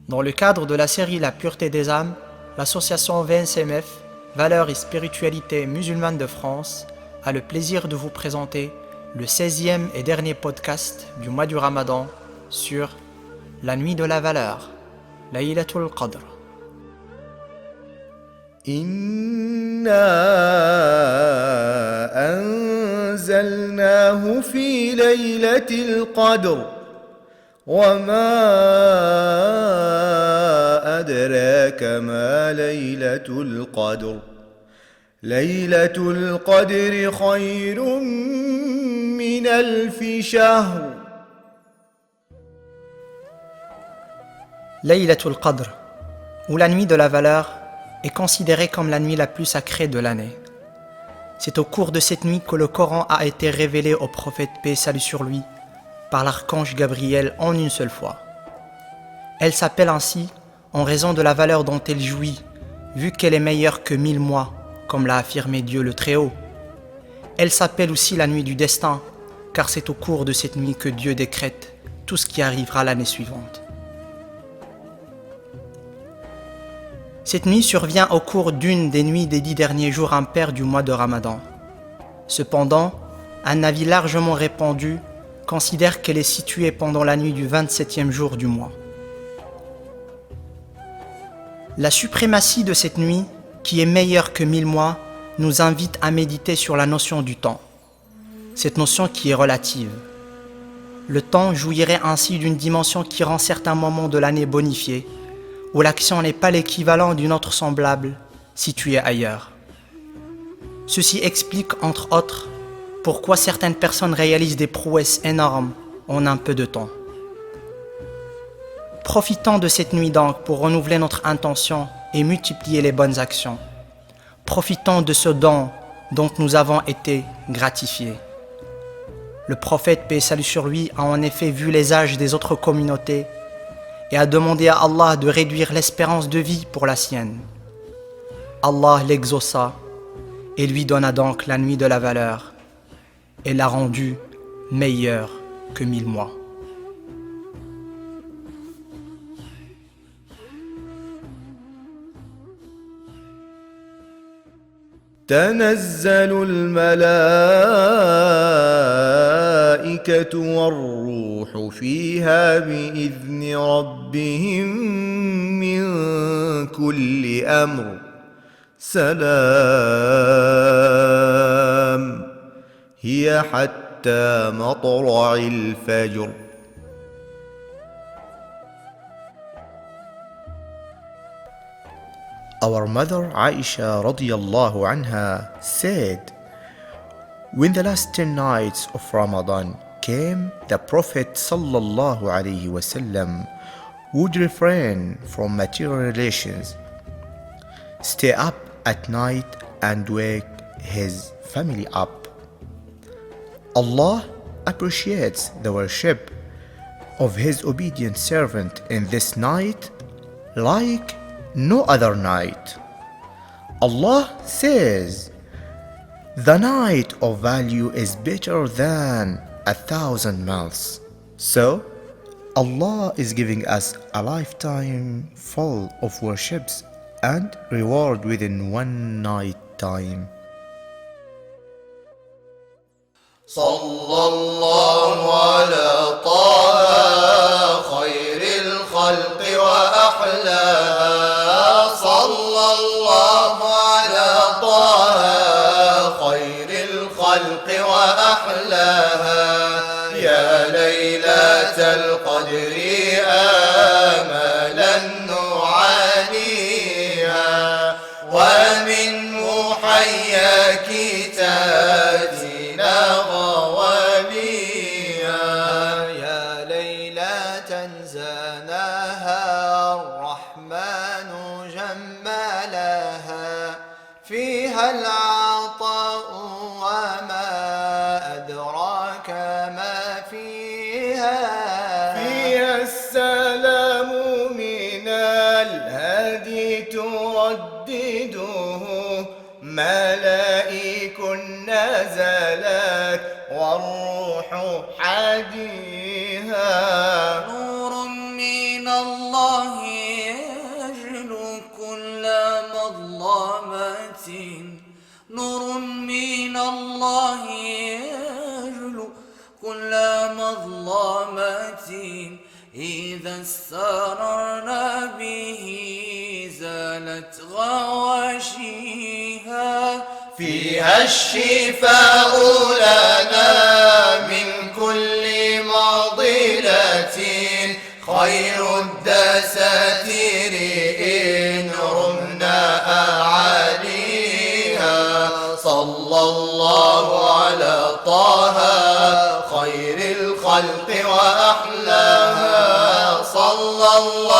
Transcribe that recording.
Dans le cadre de la série La pureté des âmes, l'association VNCMF, Valeurs et Spiritualité musulmane de France, a le plaisir de vous présenter le 16e et dernier podcast du mois du Ramadan sur la nuit de la valeur, Laylatul Qadr. إنا أنزلناه في ليلة القدر وما أدراك ما ليلة القدر ليلة القدر خير من ألف شهر. Laylatul Qadr, ou la nuit de la valeur, est considérée comme la nuit la plus sacrée de l'année. C'est au cours de cette nuit que le Coran a été révélé au prophète paix et salut sur lui par l'archange Gabriel en une seule fois. Elle s'appelle ainsi en raison de la valeur dont elle jouit, vu qu'elle est meilleure que 1000 mois, comme l'a affirmé Dieu le Très-Haut. Elle s'appelle aussi la nuit du destin, car c'est au cours de cette nuit que Dieu décrète tout ce qui arrivera l'année suivante. Cette nuit survient au cours d'une des nuits des 10 derniers jours impairs du mois de Ramadan. Cependant, un avis largement répandu considère qu'elle est située pendant la nuit du 27e jour du mois. La suprématie de cette nuit, qui est meilleure que 1000 mois, nous invite à méditer sur la notion du temps. Cette notion qui est relative. Le temps jouirait ainsi d'une dimension qui rend certains moments de l'année bonifiés, où l'action n'est pas l'équivalent d'une autre semblable, située ailleurs. Ceci explique, entre autres, pourquoi certaines personnes réalisent des prouesses énormes en un peu de temps. Profitons de cette nuit donc pour renouveler notre intention et multiplier les bonnes actions. Profitons de ce don dont nous avons été gratifiés. Le prophète, paix et salut sur lui, a en effet vu les âges des autres communautés et a demandé à Allah de réduire l'espérance de vie pour la sienne. Allah l'exauça et lui donna donc la nuit de la valeur et l'a rendue meilleure que 1000 mois. تنزل الملائكة والروح فيها بإذن ربهم من كل أمر سلام هي حتى مطلع الفجر. Our mother Aisha radiyallahu anha said, when the last 10 nights of Ramadan came, the Prophet sallallahu alaihi wasallam would refrain from material relations, stay up at night and wake his family up. Allah appreciates the worship of his obedient servant in this night like no other night. Allah says, the night of value is better than 1,000 months. So, Allah is giving us a lifetime full of worships and reward within one night time. صلى الله على طه خير الخلق وأحلاها صلى الله على طه خير الخلق وأحلاها يا ليلة القدر آملا نعانيها ومن محياك تأتينا غواليها يا ليلة زانها الرحمن جمالها فيها العطاء وما أدراك ما فيها فيها السلام من الهادي تردده ملائك نزلت والروح حديها نور من الله الله يجلو كل مظلمة إذا استررنا به زالت غواشيها فيها الشفاء لنا من كل معضلة خير الدساتير إن رمنا أعاليها صلى الله على طه خير الخلق وأحلاها صلى الله